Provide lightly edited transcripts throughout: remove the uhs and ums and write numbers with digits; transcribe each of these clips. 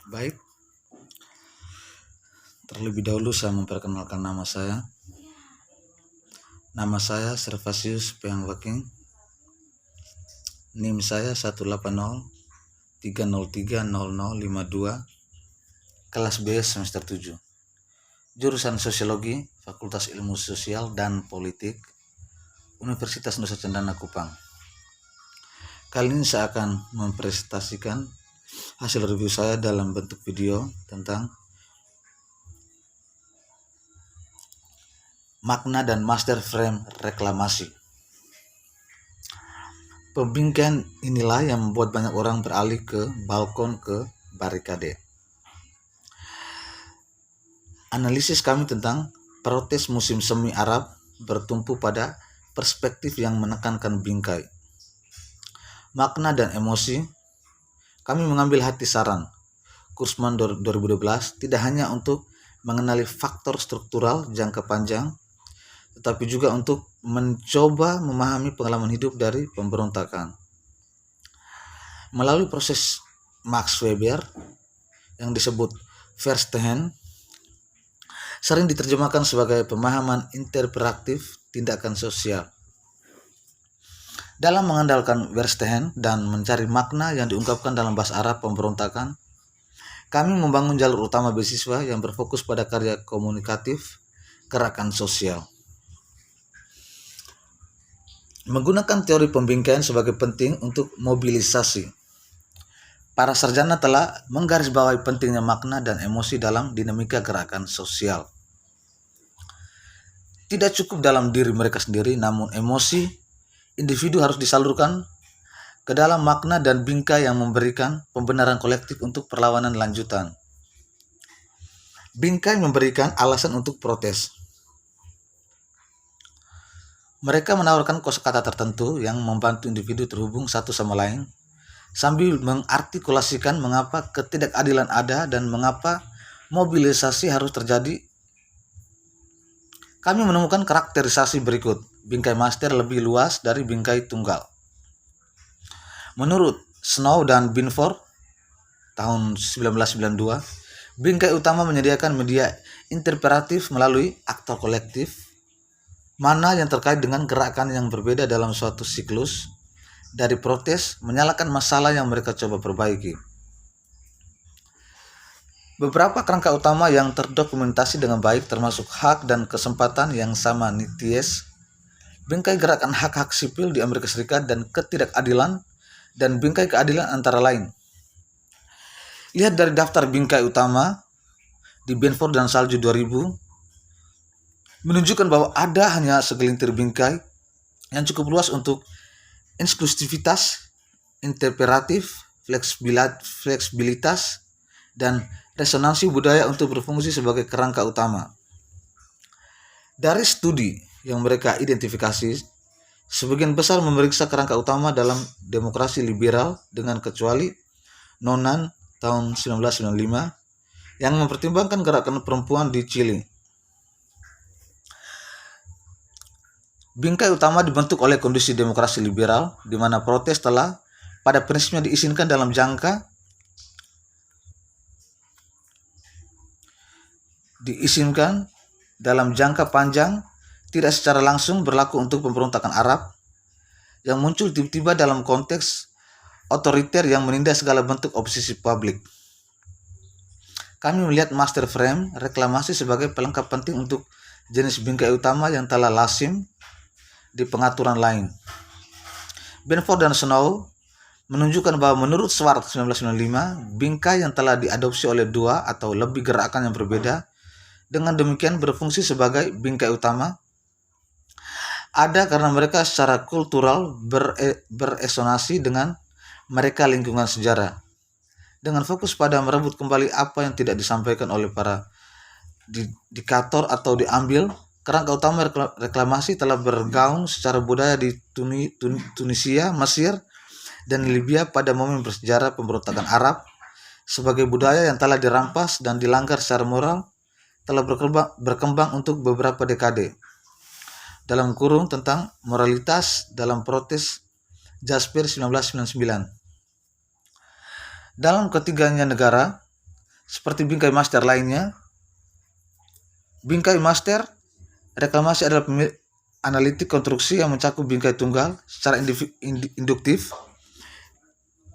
Baik, terlebih dahulu saya memperkenalkan nama saya. Nama saya Servasius Peangwaking. NIM saya 18030300052, kelas B semester 7. Jurusan Sosiologi, Fakultas Ilmu Sosial dan Politik, Universitas Nusa Cendana Kupang. Kali ini saya akan mempresentasikan hasil review saya dalam bentuk video tentang makna dan master frame reklamasi. Pembingkaian inilah yang membuat banyak orang beralih ke balkon, ke barikade. Analisis kami tentang protes musim semi Arab bertumpu pada perspektif yang menekankan bingkai. Makna dan emosi, kami mengambil hati saran Kurzman 2012 tidak hanya untuk mengenali faktor struktural jangka panjang, tetapi juga untuk mencoba memahami pengalaman hidup dari pemberontakan. Melalui proses Max Weber yang disebut Verstehen, sering diterjemahkan sebagai pemahaman interpretif tindakan sosial. Dalam mengandalkan Verstehen dan mencari makna yang diungkapkan dalam bahasa Arab pemberontakan, kami membangun jalur utama beasiswa yang berfokus pada karya komunikatif gerakan sosial. Menggunakan teori pembingkaian sebagai penting untuk mobilisasi, para sarjana telah menggarisbawahi pentingnya makna dan emosi dalam dinamika gerakan sosial. Tidak cukup dalam diri mereka sendiri, namun emosi individu harus disalurkan ke dalam makna dan bingkai yang memberikan pembenaran kolektif untuk perlawanan lanjutan. Bingkai memberikan alasan untuk protes. Mereka menawarkan kosakata tertentu yang membantu individu terhubung satu sama lain, sambil mengartikulasikan mengapa ketidakadilan ada dan mengapa mobilisasi harus terjadi. Kami menemukan karakterisasi berikut. Bingkai master lebih luas dari bingkai tunggal. Menurut Snow dan Binford tahun 1992, bingkai utama menyediakan media interpretatif melalui aktor kolektif, mana yang terkait dengan gerakan yang berbeda dalam suatu siklus, dari protes menyalakan masalah yang mereka coba perbaiki. Beberapa kerangka utama yang terdokumentasi dengan baik termasuk hak dan kesempatan yang sama nities, bingkai gerakan hak-hak sipil di Amerika Serikat dan ketidakadilan, dan bingkai keadilan antara lain. Lihat dari daftar bingkai utama di Benford dan Salju 2000, menunjukkan bahwa ada hanya segelintir bingkai yang cukup luas untuk inklusivitas, interpretatif, fleksibilitas, dan resonansi budaya untuk berfungsi sebagai kerangka utama. Dari studi yang mereka identifikasi, sebagian besar memeriksa kerangka utama dalam demokrasi liberal dengan kecuali Nonan tahun 1995 yang mempertimbangkan gerakan perempuan di Chile. Bingkai utama dibentuk oleh kondisi demokrasi liberal, di mana protes telah pada prinsipnya diizinkan dalam jangka panjang, tidak secara langsung berlaku untuk pemberontakan Arab yang muncul tiba-tiba dalam konteks otoriter yang menindas segala bentuk oposisi publik. Kami melihat master frame reklamasi sebagai pelengkap penting untuk jenis bingkai utama yang telah lazim di pengaturan lain. Benford dan Snow menunjukkan bahwa menurut Swart 1995, bingkai yang telah diadopsi oleh dua atau lebih gerakan yang berbeda dengan demikian berfungsi sebagai bingkai utama ada karena mereka secara kultural beresonasi dengan mereka lingkungan sejarah, dengan fokus pada merebut kembali apa yang tidak disampaikan oleh para diktator atau diambil. Kerangka utama reklamasi telah bergaung secara budaya di Tunisia, Mesir, dan Libya pada momen bersejarah pemberontakan Arab, sebagai budaya yang telah dirampas dan dilanggar secara moral, telah berkembang untuk beberapa dekade. Dalam kurung tentang moralitas dalam protes Jasper 1999. Dalam ketiganya negara, seperti bingkai master lainnya. Bingkai master reklamasi adalah analitik konstruksi yang mencakup bingkai tunggal secara induktif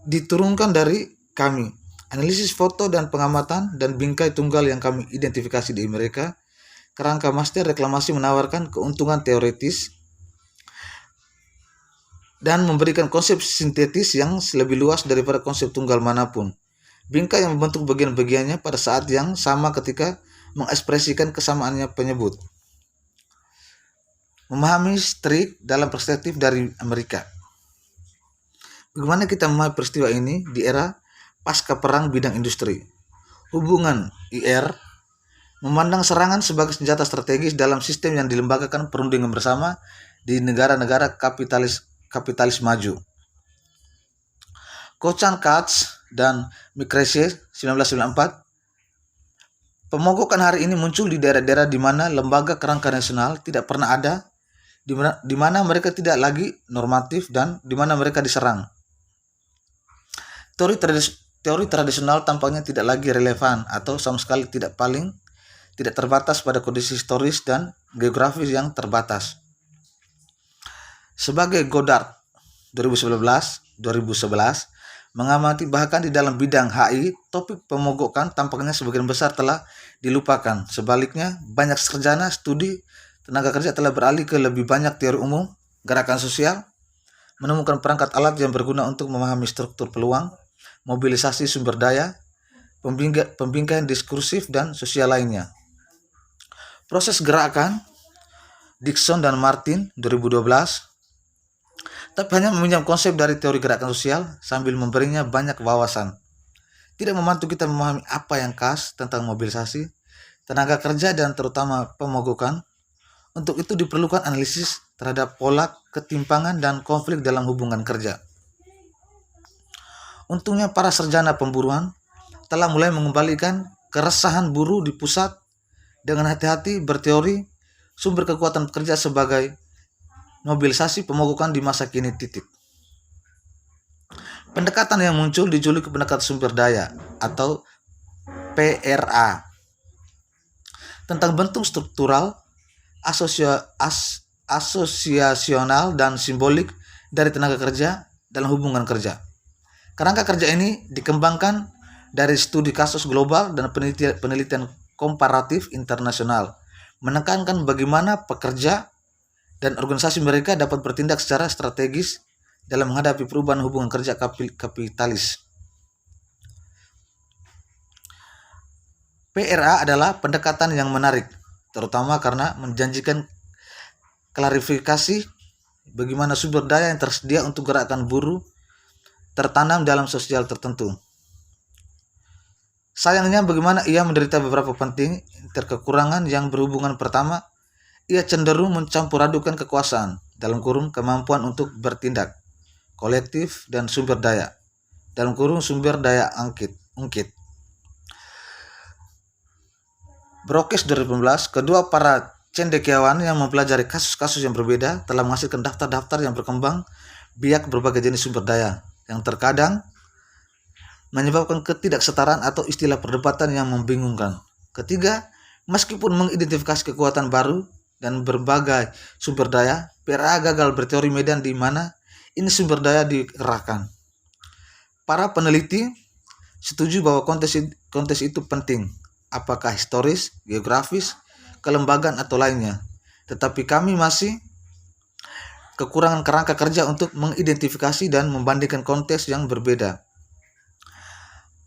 diturunkan dari kami. Analisis foto dan pengamatan dan bingkai tunggal yang kami identifikasi di mereka. Kerangka master reklamasi menawarkan keuntungan teoretis dan memberikan konsep sintetis yang lebih luas daripada konsep tunggal manapun. Bingkai yang membentuk bagian-bagiannya pada saat yang sama ketika mengekspresikan kesamaannya penyebut. Memahami strik dalam perspektif dari Amerika. Bagaimana kita memahami peristiwa ini di era pasca perang bidang industri? Hubungan IR memandang serangan sebagai senjata strategis dalam sistem yang dilembagakan perundingan bersama di negara-negara kapitalis maju. Kochan Katz dan Mikrese 1994. Pemogokan hari ini muncul di daerah-daerah di mana lembaga kerangka nasional tidak pernah ada, di mana mereka tidak lagi normatif dan di mana mereka diserang. Teori tradisional tampaknya tidak lagi relevan atau sama sekali tidak terbatas pada kondisi historis dan geografis yang terbatas. Sebagai Goddard 2011 mengamati bahkan di dalam bidang HI, topik pemogokan tampaknya sebagian besar telah dilupakan. Sebaliknya, banyak sarjana studi tenaga kerja telah beralih ke lebih banyak teori umum, gerakan sosial, menemukan perangkat alat yang berguna untuk memahami struktur peluang, mobilisasi sumber daya, pembingkaian diskursif dan sosial lainnya. Proses gerakan Dixon dan Martin 2012 tapi hanya meminjam konsep dari teori gerakan sosial sambil memberinya banyak wawasan. Tidak membantu kita memahami apa yang khas tentang mobilisasi, tenaga kerja dan terutama pemogokan. Untuk itu diperlukan analisis terhadap pola ketimpangan dan konflik dalam hubungan kerja. Untungnya para sarjana pemburuan telah mulai mengembalikan keresahan buruh di pusat dengan hati-hati berteori sumber kekuatan kerja sebagai mobilisasi pemogokan di masa kini. Pendekatan yang muncul dijuluki pendekatan sumber daya atau PRA tentang bentuk struktural, asosiasional dan simbolik dari tenaga kerja dalam hubungan kerja. Kerangka kerja ini dikembangkan dari studi kasus global dan penelitian komparatif internasional, menekankan bagaimana pekerja dan organisasi mereka dapat bertindak secara strategis dalam menghadapi perubahan hubungan kerja kapitalis. PRA adalah pendekatan yang menarik, terutama karena menjanjikan klarifikasi bagaimana sumber daya yang tersedia untuk gerakan buruh tertanam dalam sosial tertentu. Sayangnya bagaimana ia menderita beberapa penting kekurangan yang berhubungan. Pertama, ia cenderung mencampur adukan kekuasaan dalam kurung kemampuan untuk bertindak kolektif dan sumber daya dalam kurung sumber daya ungkit. Brookes 2015, kedua para cendekiawan yang mempelajari kasus-kasus yang berbeda telah menghasilkan daftar-daftar yang berkembang biak berbagai jenis sumber daya yang terkadang menyebabkan ketidaksetaraan atau istilah perdebatan yang membingungkan. Ketiga, meskipun mengidentifikasi kekuatan baru dan berbagai sumber daya, PRA gagal berteori medan di mana ini sumber daya dikerahkan. Para peneliti setuju bahwa konteks itu penting, apakah historis, geografis, kelembagaan atau lainnya. Tetapi kami masih kekurangan kerangka kerja untuk mengidentifikasi dan membandingkan konteks yang berbeda.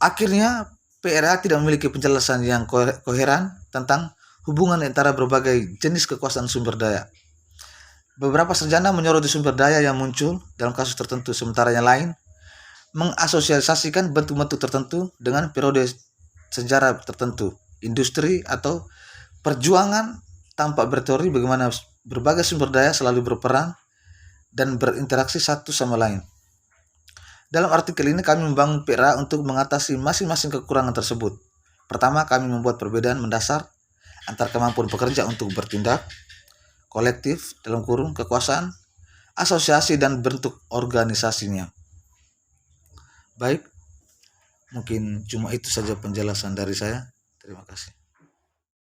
Akhirnya, PRA tidak memiliki penjelasan yang koheran tentang hubungan antara berbagai jenis kekuasaan sumber daya. Beberapa sarjana menyoroti sumber daya yang muncul dalam kasus tertentu, sementara yang lain mengasosialisasikan bentuk-bentuk tertentu dengan periode sejarah tertentu, industri atau perjuangan tanpa berteori bagaimana berbagai sumber daya selalu berperan dan berinteraksi satu sama lain. Dalam artikel ini kami membangun PRA untuk mengatasi masing-masing kekurangan tersebut. Pertama, kami membuat perbedaan mendasar antara kemampuan pekerja untuk bertindak kolektif dalam kurung kekuasaan, asosiasi dan bentuk organisasinya. Baik, Mungkin cuma itu saja penjelasan dari saya. Terima kasih.